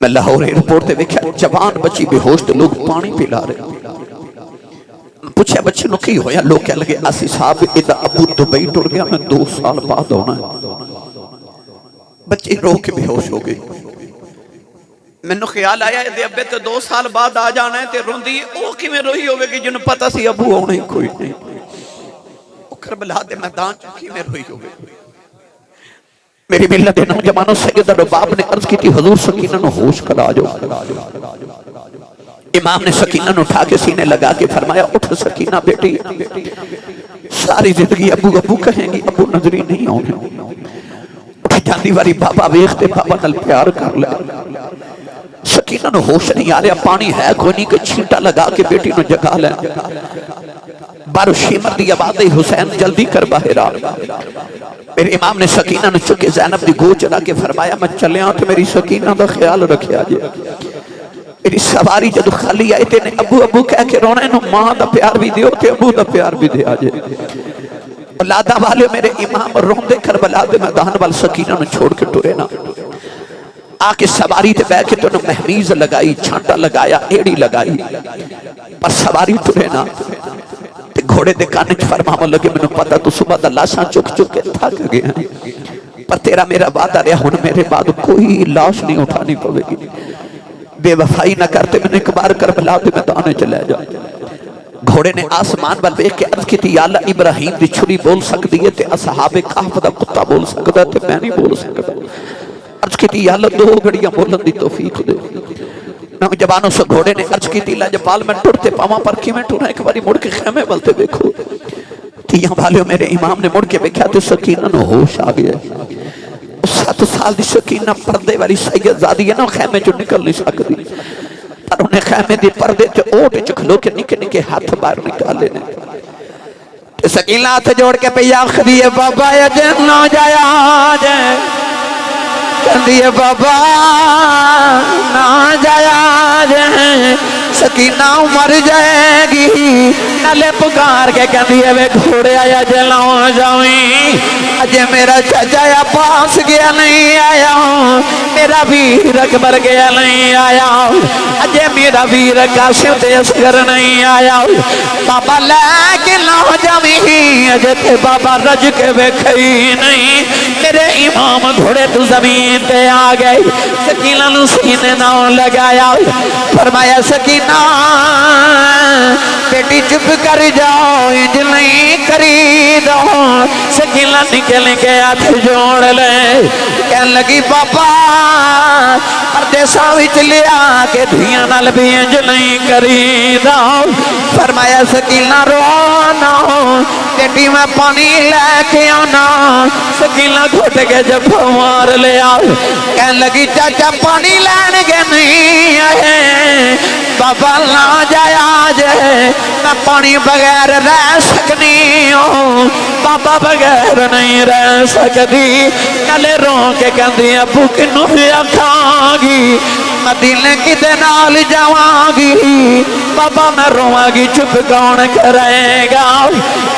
میں لاہور ایئرپورٹ تے ویکھیا جوان بچی بے ہوش تے لوگ پانی پلا رہے پوچھا بچے نو کی ہویا لوگ کہہ لگے آسی صاحب ادا ابو دبئی ٹر گیا میں 2 سال بعد ہونا ہے بچی رو کے بے ہوش ہو گئی میں نے خیال آیا دے ابے تو 2 سال بعد آ جانا ہے تے روندی او کی میں روئی ہوئے کہ جنہوں پتا سی ابو ہونا ہی کوئی نہیں او کربلا دے میدان چکی میں روئی ہوئے میری ملت نوجوانوں سیدہ رباب نے عرض کی تھی حضور سکینہ نو ہوش کرا جو امام نے سکینہ نو اٹھا کے سینے لگا کے فرمایا اٹھ سکینہ بیٹی ساری زندگی ابو ابو کہیں گی ابو نظری نہیں ہونے اٹھ جاندی واری بابا ویختے بابا نل پیار کر لے سکینہ نو ہوش نہیں آ رہا پانی ہے کوئی نہیں کہ چھینٹا لگا کے بیٹی نو جگا لیں بارو شیمر دی آواز حسین جلدی کر باہر آ میرے امام نے سکینہ نو چکے زینب دی گو چلا کے فرمایا میں چلے آؤں تو میری سکینہ دا خیال رکھے آجے میری سواری جدو خالی آئے تے نے ابو ابو کہہ کے رونا انہوں ماں دا پیار بھی دیو تے ابو دا پیار بھی دے آجے اولادہ والے میرے امام روندے کربلا دے میدان وال سکینہ نو چھوڑ کے ٹورے نا آکے سواری تے بیٹھ کے تو نے محمیز لگائی چھانٹا لگایا ایڑی لگائی پر سواری ٹورے نا تے گھوڑے دے کانے چ فرماوا لگے میں نے پتا تو صبح دا لاشاں چک چک کے تھک گیا پر تیرا میرا وعدہ رہا ہن میرے بعد کوئی لاش نہیں اٹھانی پوے گی بے وفائی نہ کرتے میں نے ایک بار کربلا دے میدان چلے جا گھوڑے نے آسمان بل ویکھ کے عرض کی یا اللہ ابراہیم دی چھری بول سکتی ہے تے اصحاب کہف دا کتا بول سکتا تے میں نہیں بول سکتا عرض کی یا اللہ 2 گھڑیاں بولن دی توفیق دے نوجوانوں سے گھوڑے نے عرض کی لاجپال میں ٹرتے پاواں پر کی میں ٹرا ایک باری مڑ کے خیمے بلتے دیکھو تیاں والیوں میرے امام نے مڑ کے دیکھا تو سکینہ نو ہوش آ گیا 7 سال دی سکینہ پردے والی سید زادی ہے نا خیمے جو نکل نہیں سکتی پر انہیں خیمے دی پردے جو اوٹ چکھلو کے نکے نکے ہاتھ باہر نکالے نے سکینہ ہاتھ جوڑ کے پہ آخ دیئے بابا یا جنہ جایا جائے کہندیے بابا نہ جایا جائے سکینہ مر جائے گی نلے پکار کے کہندیے وے گھوڑے آیا جلاؤں جاؤیں اجے میرا چچا یا پاس گیا نہیں آیا میرا ویر اکبر گیا نہیں آیا اجے میرا ویر قاسم تے اصغر نہیں آیا بابا لے کے نہ جاویں اجے تے بابا رج کے ویکھئی نہیں میرے امام گھوڑے تو زمین تے آ گئے سکینہ نو سینے نہ لگایا فرمایا سکینہ بیٹی چپ کر جاؤ انج نہیں کری دو سکینہ نکل کے ہاتھ جوڑ لے کہن لگی بابا پردیساں وچ لیا کے دھیاں نال بھی انج نہیں کری دو فرمایا سکینہ رو نہ بیٹی میں پانی لے کے آنا سکینہ گھٹ کے جب مار لیا کہن لگی چاچا پانی لین کے نہیں آئے بابا نہ جایا جائے میں پانی بغیر رہ سکنی ہوں بابا بغیر نہیں رہ سکتی کلے رو کے کہندی ابو کنوں بھی آکھاں گی مدینے کی دنال جاواں گی بابا میں رواں گی چپ کون کرے گا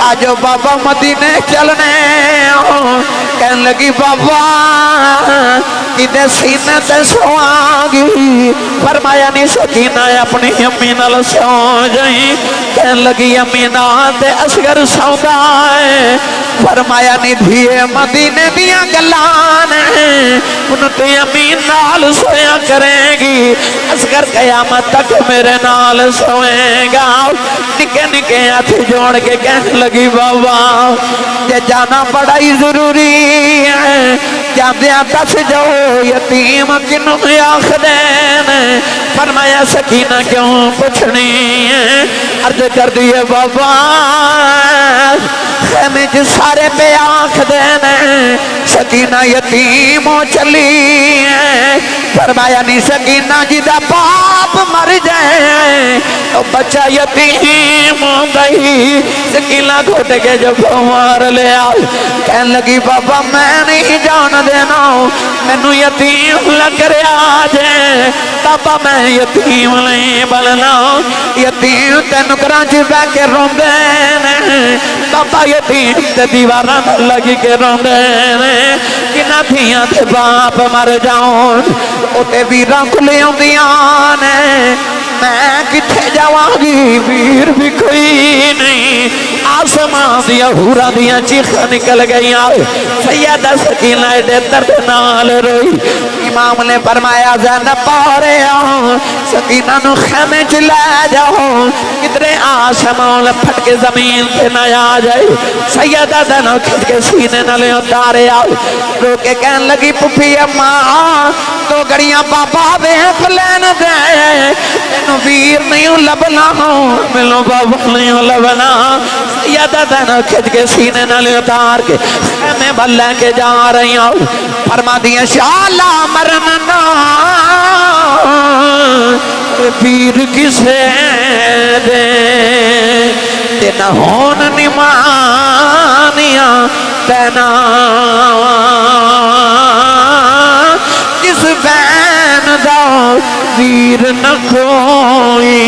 آجو بابا مدینے چلنے ہوں کہن لگی بابا کدے سینے تے سواں گی فرمایا نہیں سکینہ اپنی امی نال سو جائیں کہن لگی امی نال تے اصغر سودا ہے فرمایا نہیں دھیے مدینے دیاں گلان ان تے امی نال سویا کرے گی اصغر قیامت تک میرے نال سوئے گا نکے نکے ہاتھ جوڑ کے کہنے لگی بابا یہ جانا بڑا ہی ضروری ہے جاندیاں دس جاؤ یتیم کنوں آخ دین فرمایا سکینہ کیوں پوچھنی ہے عرض کر دیے بابا خیمے جو سارے پہ آنکھ دینے سکینہ یتیموں چلی ہے فرمایا نہیں سکینہ جدہ باپ مر جائے تو بچہ یتیم ہو گئی سکینہ گھٹ کے جب مار لیا کہن لگی بابا میں نہیں جان دینا میں نو یتیم لگ رہا جائے بابا میں یتیم نہیں بلنا یتیم تے نکراں چ بہ کے روندے نے بابا یتیم تے دیواراں لگی کے روندے نے کنا تھیاں تے باپ مر جاؤں او تے ویراں کھلے ہوندیاں نے میں کتھے جاواں گی ویر بھی کوئی نہیں آسمان دیا حورا دیا چیخا نکل گئیاں سیدہ سکینہ دے درد نال روئی امام نے فرمایا زینب پارے آؤں سکینہ نو خیمے چلے جاؤ کدرے آسمان پھٹ کے زمین پہ نہ آ جائے سیدہ دنوں کھٹ کے سینے نہ لے اتارے آؤ رو کے کہن لگی پپی اماں تو گڑیاں بابا بیف لین دے تینو ویر نہیں لبنا ہوں ملو بابا نہیں لبنا سیدہ دنوں کھٹ کے سینے نہ لے اتار کے خیمے بھلے کے جا رہی ہوں فرما دیا شالا مرمنا پیر کسے دے تینا ہون نمانیاں تینا جس بین دا ویر نہ کوئی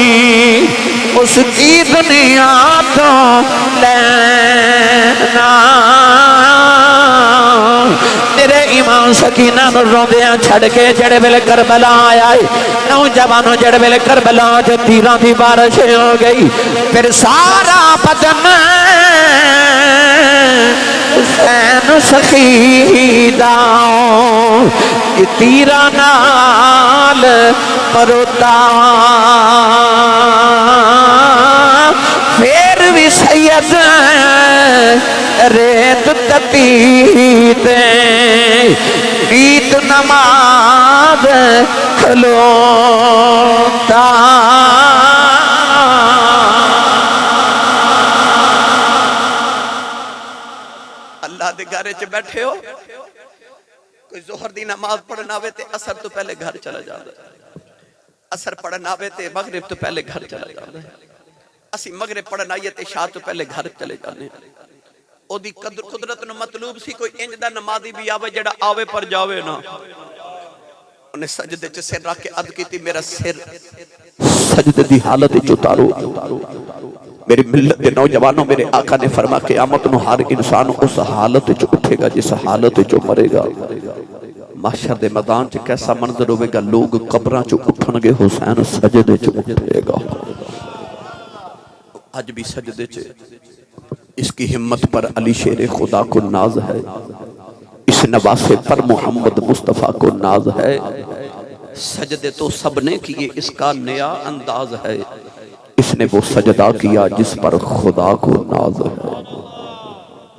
اس کی دنیا تو لینا میرے امام سکینہ نو روندیاں چھڑ کے جڑے ویلے کربلا آیا نوجوانوں جڑے ویلے کربلا جو تیراں دی بارش ہو گئی پھر سارا بدن حسین سخیدہ تیراں نال پروتا از ریت تپیتے نیت نماز کھلوتا اللہ دے گھر چ بیٹھے ہو کوئی ظہر دی نماز پڑھنا آوے تے اثر تو پہلے گھر چلا جاتا ہے اثر پڑھنا آوے تے مغرب تو پہلے گھر چلا جاتا ہے اسی مغرب پڑھنا آئیے تے شاہ تو پہلے گھر چلے جانے او دی قدرت نو مطلوب سی کوئی انج دا نمازی بھی آوے جڑا آوے پر جاوے نا انہیں سجدے چ سر رکھ کے عد کیتی میرا سر سجدے دی حالت چ اتارو میری ملت کے نوجوانوں میرے آقا نے فرما قیامت نو ہر انسان اس حالت چ اٹھے گا جس حالت چ مرے گا محشر دے میدان چ کیسا منظر ہوئے گا لوگ قبراں چ اٹھن گے حسین سجدے چ اٹھے گا آج بھی سجدے چ اس کی ہمت پر علی شیر خدا کو ناز ہے اس نواسے پر محمد مصطفیٰ کو ناز ہے سجدے تو سب نے کیے اس کا نیا انداز ہے اس نے وہ سجدہ کیا جس پر خدا کو ناز ہے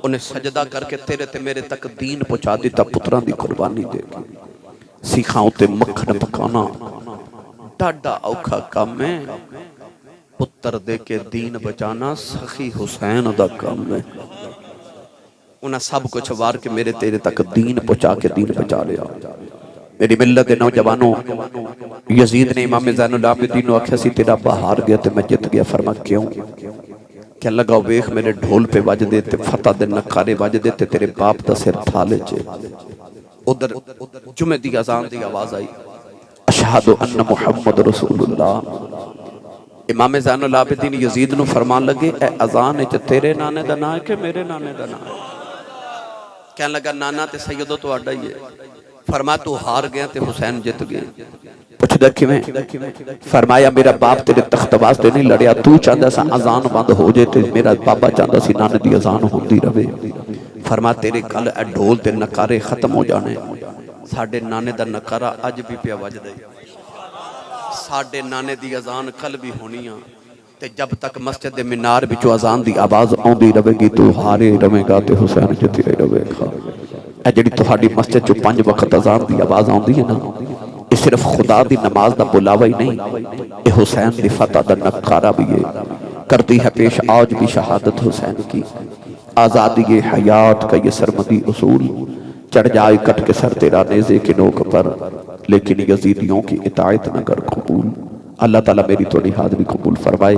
انہیں سجدہ کر کے تیرے تے میرے تک دین پہنچا دیتا پتران دی قربانی دے گی سیکھاؤں تے مکھن پکانا ڈاڈا اوکھا کام ہے پتر دے کے دین بچانا سخی حسین دا کام ہے انہیں سب کچھ وار کے میرے تیرے تک دین پہنچا کے دین بچا لیا میری ملت نوجوانوں یزید نے امام زین العابدین نو آکھیا سی تیرا بہار گیا تے میں جت گیا فرما کیوں کہ لگا ویخ میرے ڈھول پہ وج دیتے فتح دے نکارے وج دیتے تیرے باپ دا سر تھالے چے ادھر جمعہ دی اذان دی آواز آئی اشہدو ان محمد رسول اللہ امام زین العابدین یزید نو فرمان لگے اے اذان ہے تیرے نانے دا نا ہے کہ میرے نانے دا نا ہے کہنے لگا نانا تے سیدو تو آڈا ہی ہے فرمایا تو ہار گیا تے حسین جت گئے پوچھ دیکھی میں فرمایا میرا باپ تیرے تخت واسطے نہیں لڑیا تو چاہتا سا اذان بند ہو جائے تے میرا بابا چاہتا سی نانے دی اذان ہوندی رہے فرمایا تیرے کل اے ڈھول تے نکارے ختم ہو جانے ساڑھے نانے دا نکارہ اج بھی پیا وج دے ساڑھے نانے دی اذان کل بھی ہونیاں تے جب تک مسجد منار بچو اذان دی آواز آندی رہے گی تو ہارے رہے گا تے حسین جتی رہے گا اے جڑی تہاڈی مسجد جو 5 وقت اذان دی آواز آندی ہے نا یہ صرف خدا دی نماز دا بلاوا ہی نہیں یہ حسین دی فتح دا نکارہ بھی ہے کرتی ہے پیش آج بھی شہادت حسین کی آزادی حیات کا یہ سرمدی اصول چڑھ جائے کٹ کے سر تیرا نیزے کے نوک پر لیکن یزیدیوں کی اطاعت نہ کر قبول اللہ تعالیٰ میری تو حاضری قبول فرمائے